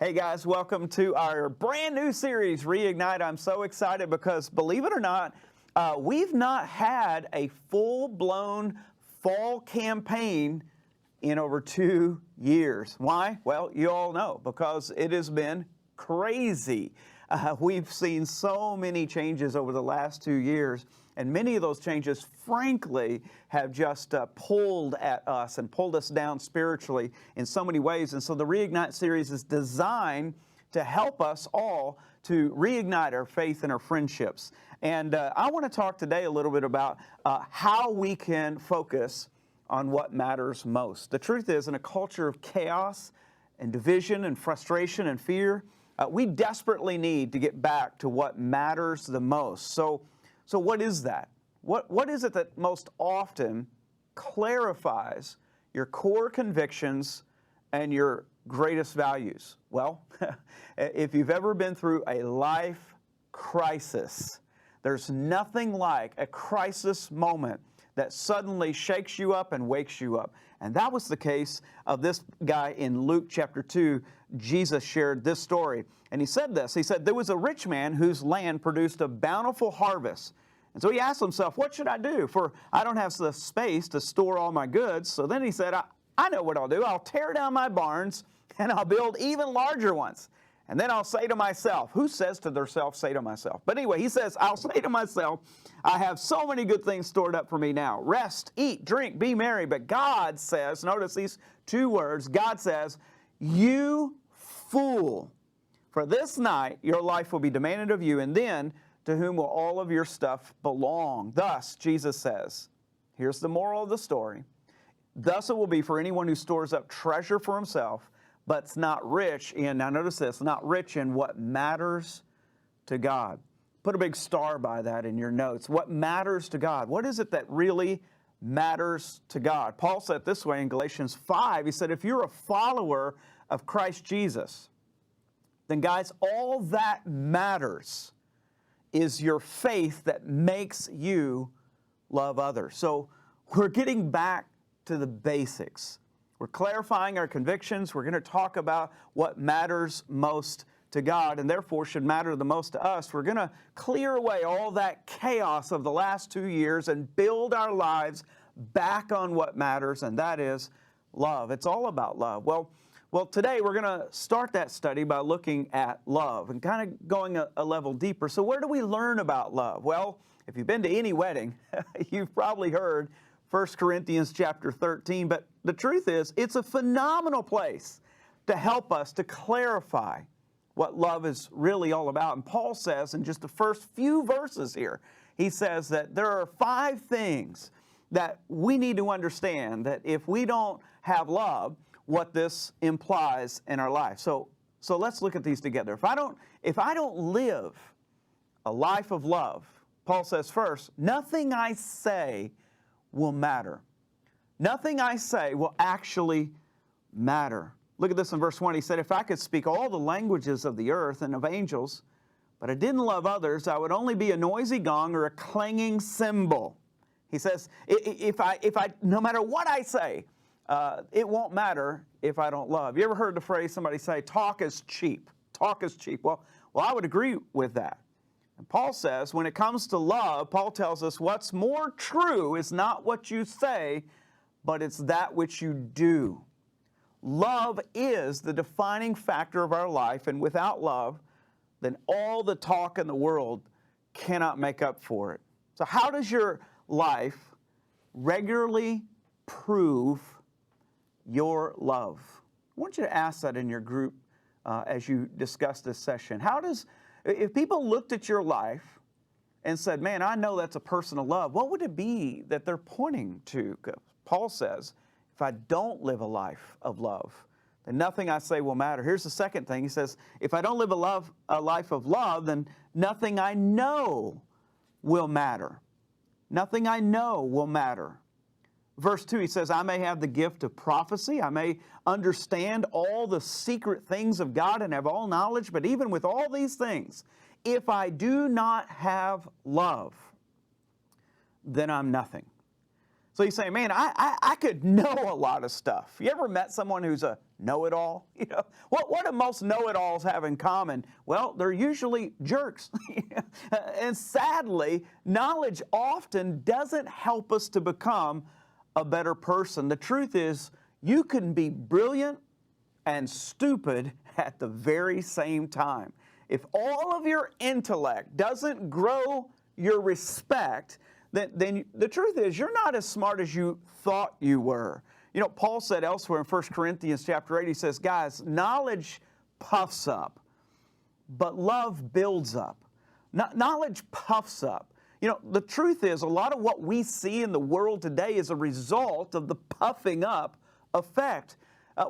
Hey guys, welcome to our brand new series, Reignite. I'm so excited because, believe it or not, we've not had a full-blown fall campaign in over 2 years. Why? Well, you all know, because it has been crazy. We've seen so many changes over the last 2 years, and many of those changes, frankly, have just pulled at us and pulled us down spiritually in so many ways. And so the Reignite series is designed to help us all to reignite our faith and our friendships. And I want to talk today a little bit about how we can focus on what matters most. The truth is, in a culture of chaos and division and frustration and fear, we desperately need to get back to what matters the most. So what is that? What is it that most often clarifies your core convictions and your greatest values? Well, if you've ever been through a life crisis, there's nothing like a crisis moment that suddenly shakes you up and wakes you up. And that was the case of this guy in Luke chapter 2. Jesus shared this story. And he said this. He said, there was a rich man whose land produced a bountiful harvest. And so he asked himself, what should I do? For I don't have the space to store all my goods. So then he said, I know what I'll do. I'll tear down my barns and I'll build even larger ones. And then I'll say to myself, who says to theirself, say to myself? But anyway, he says, I'll say to myself, I have so many good things stored up for me now. Rest, eat, drink, be merry. But God says, notice these two words, God says, you fool, for this night your life will be demanded of you, and then to whom will all of your stuff belong? Thus, Jesus says, here's the moral of the story, thus it will be for anyone who stores up treasure for himself, but's not rich in, now notice this, not rich in what matters to God. Put a big star by that in your notes. What matters to God? What is it that really matters to God? Paul said it this way in Galatians 5. He said, if you're a follower of Christ Jesus, then guys, all that matters is your faith that makes you love others. So we're getting back to the basics. We're clarifying our convictions. We're going to talk about what matters most to God and therefore should matter the most to us. We're going to clear away all that chaos of the last 2 years and build our lives back on what matters, and that is love. It's all about love. Well, today we're going to start that study by looking at love and kind of going a level deeper. So where do we learn about love? Well, if you've been to any wedding, you've probably heard 1 Corinthians chapter 13, but the truth is it's a phenomenal place to help us to clarify what love is really all about. And Paul says in just the first few verses here, he says that there are 5 things that we need to understand, that if we don't have love, what this implies in our life. So let's look at these together. If I don't live a life of love, Paul says first, nothing I say will matter. Nothing I say will actually matter. Look at this in verse 1. He said, if I could speak all the languages of the earth and of angels, but I didn't love others, I would only be a noisy gong or a clanging cymbal. He says, if I no matter what I say, it won't matter if I don't love. You ever heard the phrase somebody say, talk is cheap? Talk is cheap. Well, I would agree with that. And Paul says, when it comes to love, Paul tells us what's more true is not what you say, but it's that which you do. Love is the defining factor of our life, and without love, then all the talk in the world cannot make up for it. So how does your life regularly prove your love? I want you to ask that in your group as you discuss this session. If people looked at your life and said, man, I know that's a person of love, what would it be that they're pointing to? Paul says, if I don't live a life of love, then nothing I say will matter. Here's the second thing. He says, if I don't live a life of love, then nothing I know will matter. Nothing I know will matter. Verse 2, he says, I may have the gift of prophecy. I may understand all the secret things of God and have all knowledge. But even with all these things, if I do not have love, then I'm nothing. So you say, man, I could know a lot of stuff. You ever met someone who's a know-it-all? What do most know-it-alls have in common? Well, they're usually jerks. And sadly, knowledge often doesn't help us to become a better person. The truth is, you can be brilliant and stupid at the very same time. If all of your intellect doesn't grow your respect, then the truth is you're not as smart as you thought you were. Paul said elsewhere in 1 Corinthians chapter 8, he says, guys, knowledge puffs up, but love builds up. Knowledge puffs up. The truth is a lot of what we see in the world today is a result of the puffing up effect.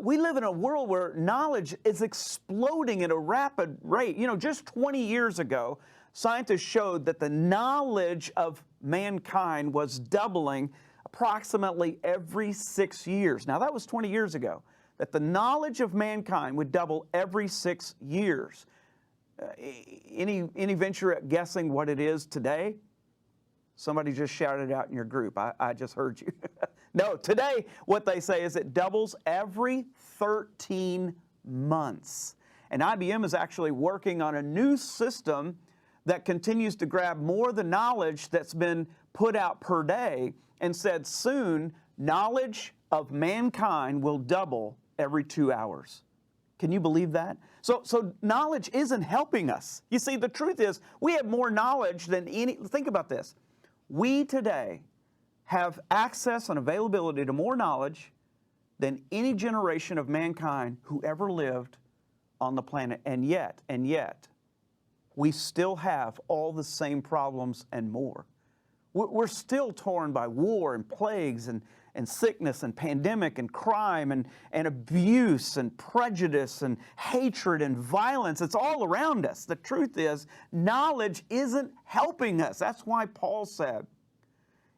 We live in a world where knowledge is exploding at a rapid rate. Just 20 years ago, scientists showed that the knowledge of mankind was doubling approximately every 6 years. Now, that was 20 years ago, that the knowledge of mankind would double every 6 years. Any venture at guessing what it is today? Somebody just shouted out in your group. I just heard you. No, today what they say is it doubles every 13 months. And IBM is actually working on a new system that continues to grab more of the knowledge that's been put out per day, and said soon knowledge of mankind will double every 2 hours. Can you believe that? So knowledge isn't helping us. You see, the truth is we have more knowledge than think about this. We today have access and availability to more knowledge than any generation of mankind who ever lived on the planet. And yet, we still have all the same problems and more. We're still torn by war and plagues and sickness and pandemic and crime and abuse and prejudice and hatred and violence. It's all around us. The truth is, knowledge isn't helping us. That's why Paul said,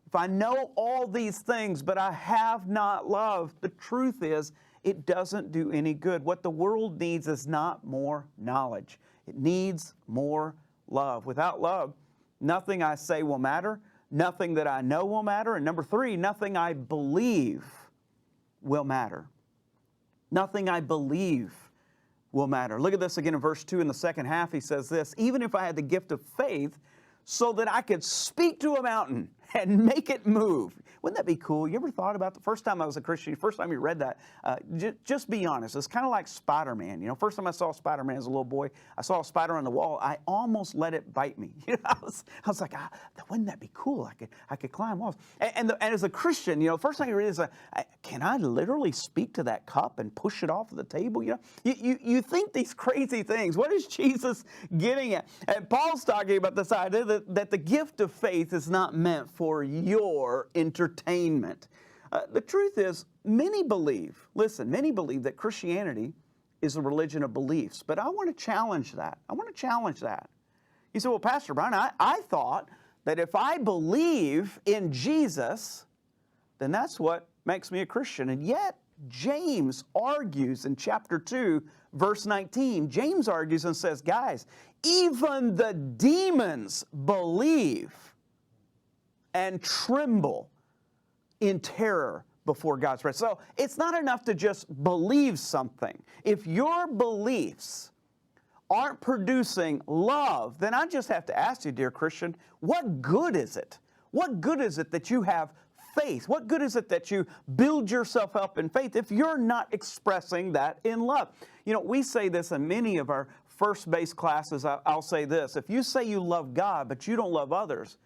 if I know all these things, but I have not love, the truth is, it doesn't do any good. What the world needs is not more knowledge. It needs more love. Without love, nothing I say will matter. Nothing that I know will matter. And number 3, nothing I believe will matter. Nothing I believe will matter. Look at this again in verse 2 in the second half. He says this, even if I had the gift of faith so that I could speak to a mountain and make it move. Wouldn't that be cool? You ever thought about the first time I was a Christian, first time you read that, just be honest. It's kind of like Spider-Man. First time I saw Spider-Man as a little boy, I saw a spider on the wall. I almost let it bite me. I was like, wouldn't that be cool? I could climb walls. And as a Christian, first thing you read is, can I literally speak to that cup and push it off the table? You think these crazy things. What is Jesus getting at? And Paul's talking about this idea that the gift of faith is not meant for your entertainment. The truth is, many believe that Christianity is a religion of beliefs, but I want to challenge that. You say, well, Pastor Brian, I thought that if I believe in Jesus, then that's what makes me a Christian. And yet, James argues in chapter 2, verse 19, James argues and says, guys, even the demons believe and tremble in terror before God's presence. So it's not enough to just believe something. If your beliefs aren't producing love, then I just have to ask you, dear Christian, what good is it? What good is it that you have faith? What good is it that you build yourself up in faith if you're not expressing that in love? We say this in many of our first base classes. I'll say this, if you say you love God, but you don't love others,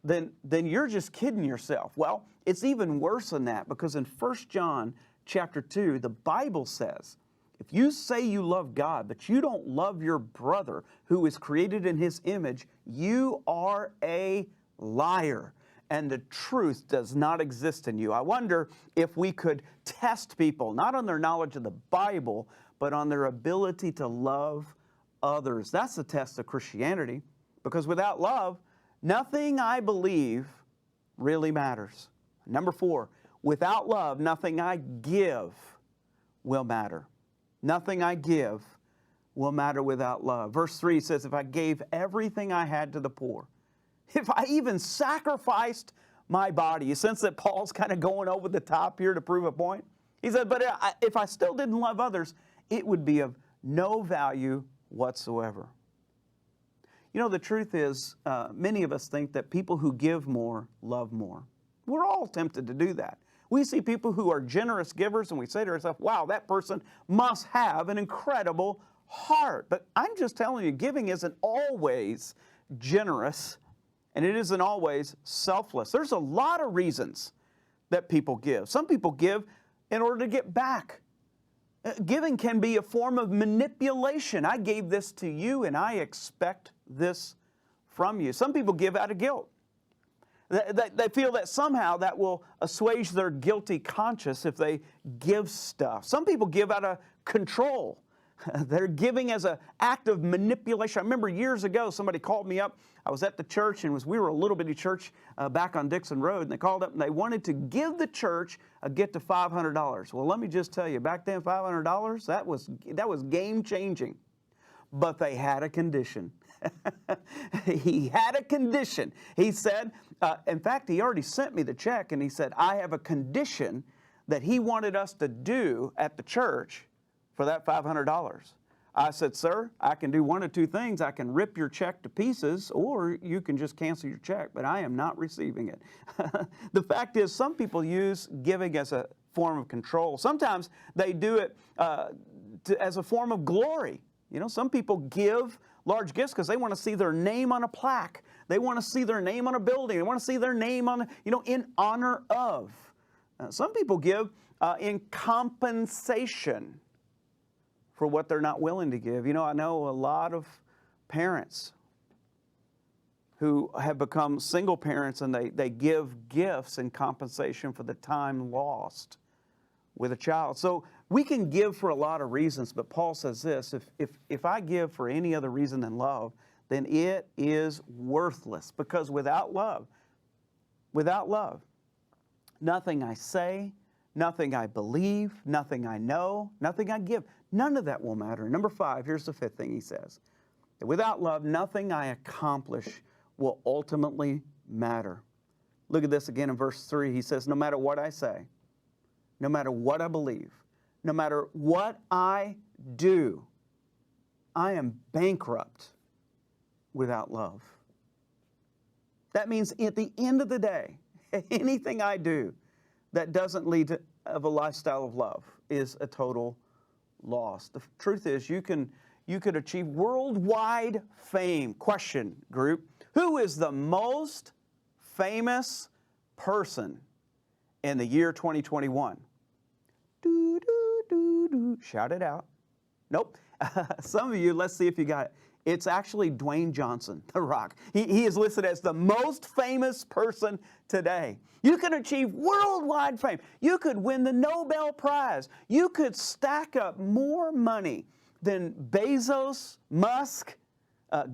then you're just kidding yourself. Well, it's even worse than that, because in 1 John chapter 2, the Bible says, if you say you love God, but you don't love your brother who is created in his image, you are a liar, and the truth does not exist in you. I wonder if we could test people, not on their knowledge of the Bible, but on their ability to love others. That's the test of Christianity, because without love, nothing I believe really matters. Number 4, without love, nothing I give will matter. Nothing I give will matter without love. Verse 3 says, if I gave everything I had to the poor, if I even sacrificed my body, you sense that Paul's kind of going over the top here to prove a point? He said, but if I still didn't love others, it would be of no value whatsoever. You know, the truth is, many of us think that people who give more love more. We're all tempted to do that. We see people who are generous givers and we say to ourselves, wow, that person must have an incredible heart. But I'm just telling you, giving isn't always generous and it isn't always selfless. There's a lot of reasons that people give. Some people give in order to get back. Giving can be a form of manipulation. I gave this to you and I expect this from you. Some people give out of guilt. They feel that somehow that will assuage their guilty conscience if they give stuff. Some people give out of control. They're giving as an act of manipulation. I remember years ago somebody called me up. I was at the church and we were a little bitty church back on Dixon Road, and they called up and they wanted to give the church a gift of $500. Well, let me just tell you, back then $500, that was game changing. But they had a condition. He had a condition. He said, in fact, he already sent me the check, and he said, I have a condition that he wanted us to do at the church for that $500. I said, sir, I can do one of two things. I can rip your check to pieces, or you can just cancel your check, but I am not receiving it. The fact is, some people use giving as a form of control. Sometimes they do it as a form of glory. You know, some people give large gifts because they want to see their name on a plaque. They want to see their name on a building. They want to see their name on, in honor of. Some people give in compensation for what they're not willing to give. You know, I know a lot of parents who have become single parents and they give gifts in compensation for the time lost with a child. So we can give for a lot of reasons, but Paul says this, if I give for any other reason than love, then it is worthless, because without love, nothing I say, nothing I believe, nothing I know, nothing I give, none of that will matter. Number 5, here's the 5th thing he says. Without love, nothing I accomplish will ultimately matter. Look at this again in verse 3. He says, no matter what I say, no matter what I believe, no matter what I do, I am bankrupt without love. That means at the end of the day, anything I do that doesn't lead to a lifestyle of love is a total loss. The truth is, you could achieve worldwide fame. Question, group: who is the most famous person in the year 2021? Do, do, do, do. Shout it out. Nope. Some of you, let's see if you got it. It's actually Dwayne Johnson, The Rock. He is listed as the most famous person today. You can achieve worldwide fame. You could win the Nobel Prize. You could stack up more money than Bezos, Musk,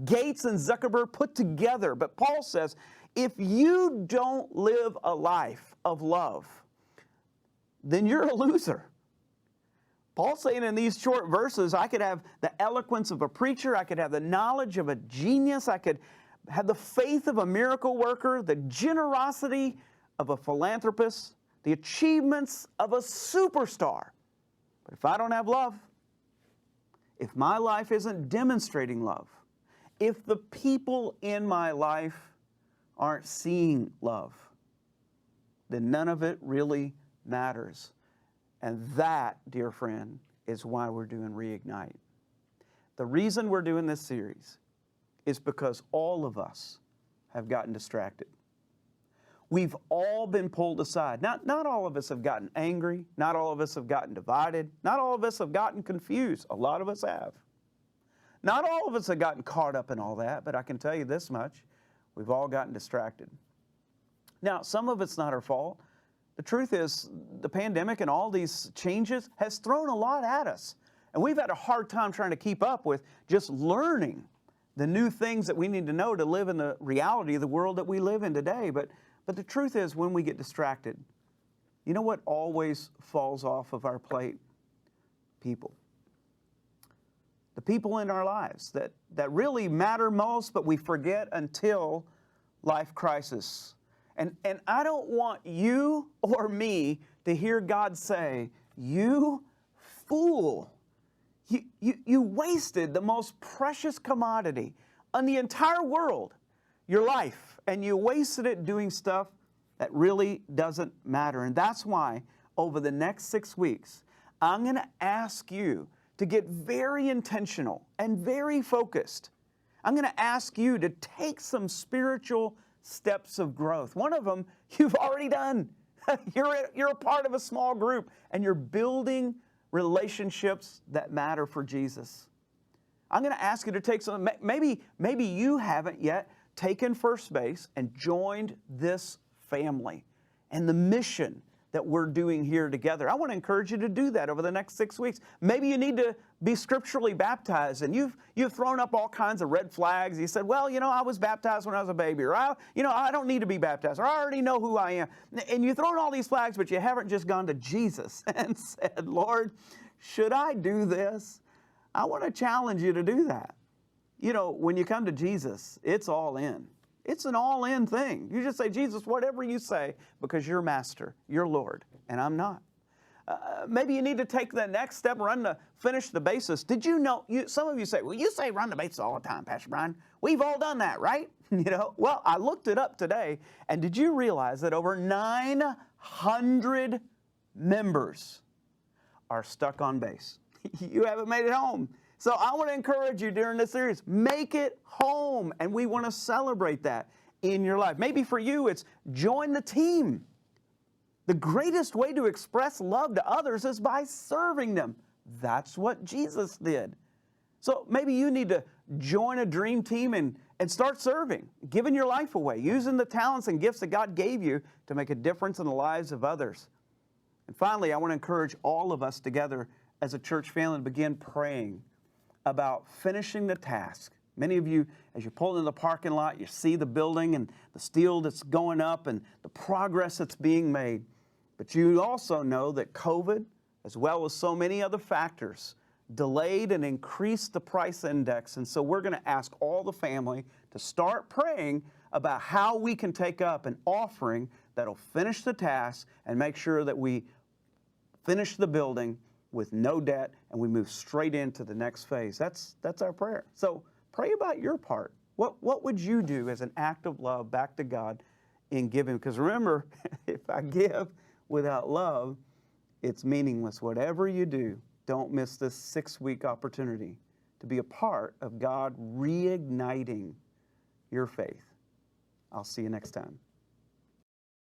Gates, and Zuckerberg put together. But Paul says, if you don't live a life of love, then you're a loser. Paul's saying in these short verses, I could have the eloquence of a preacher, I could have the knowledge of a genius, I could have the faith of a miracle worker, the generosity of a philanthropist, the achievements of a superstar. But if I don't have love, if my life isn't demonstrating love, if the people in my life aren't seeing love, then none of it really matters. And that, dear friend, is why we're doing Reignite. The reason we're doing this series is because all of us have gotten distracted. We've all been pulled aside. Not all of us have gotten angry. Not all of us have gotten divided. Not all of us have gotten confused. A lot of us have. Not all of us have gotten caught up in all that, but I can tell you this much: we've all gotten distracted. Now, some of it's not our fault. The truth is, the pandemic and all these changes has thrown a lot at us. And we've had a hard time trying to keep up with just learning the new things that we need to know to live in the reality of the world that we live in today. But the truth is, when we get distracted, you know what always falls off of our plate? People. The people in our lives that really matter most, but we forget until life crisis. And I don't want you or me to hear God say You fool. You wasted the most precious commodity on the entire world, your life, and you wasted it doing stuff that really doesn't matter. And that's why over the next 6 weeks, I'm going to ask you to get very intentional and very focused. I'm going to ask you to take some spiritual steps of growth. One of them you've already done. You're a part of a small group, and you're building relationships that matter for Jesus. I'm going to ask you to take some, maybe you haven't yet taken first base and joined this family and the mission that we're doing here together. I want to encourage you to do that over the next 6 weeks. Maybe you need to be scripturally baptized, and you've thrown up all kinds of red flags. You said, well, I was baptized when I was a baby, or I don't need to be baptized, or I already know who I am. And you've thrown all these flags, but you haven't just gone to Jesus and said, Lord, should I do this? I want to challenge you to do that. When you come to Jesus, it's all in. It's an all-in thing. You just say, Jesus, whatever you say, because you're master, you're Lord, and I'm not. Maybe you need to take the next step, finish the basis. Did you know, some of you say, well, you say run the bases all the time, Pastor Brian. We've all done that, right? Well, I looked it up today, and did you realize that over 900 members are stuck on base? You haven't made it home. So I want to encourage you during this series, make it home. And we want to celebrate that in your life. Maybe for you, it's join the team. The greatest way to express love to others is by serving them. That's what Jesus did. So maybe you need to join a dream team and start serving, giving your life away, using the talents and gifts that God gave you to make a difference in the lives of others. And finally, I want to encourage all of us together as a church family to begin praying about finishing the task. Many of you, as you pull in the parking lot, you see the building and the steel that's going up and the progress that's being made. But you also know that COVID, as well as so many other factors, delayed and increased the price index. And so we're going to ask all the family to start praying about how we can take up an offering that'll finish the task and make sure that we finish the building with no debt, and we move straight into the next phase. That's our prayer. So pray about your part. What would you do as an act of love back to God in giving? Because remember, if I give without love, it's meaningless. Whatever you do, don't miss this 6-week opportunity to be a part of God reigniting your faith. I'll see you next time.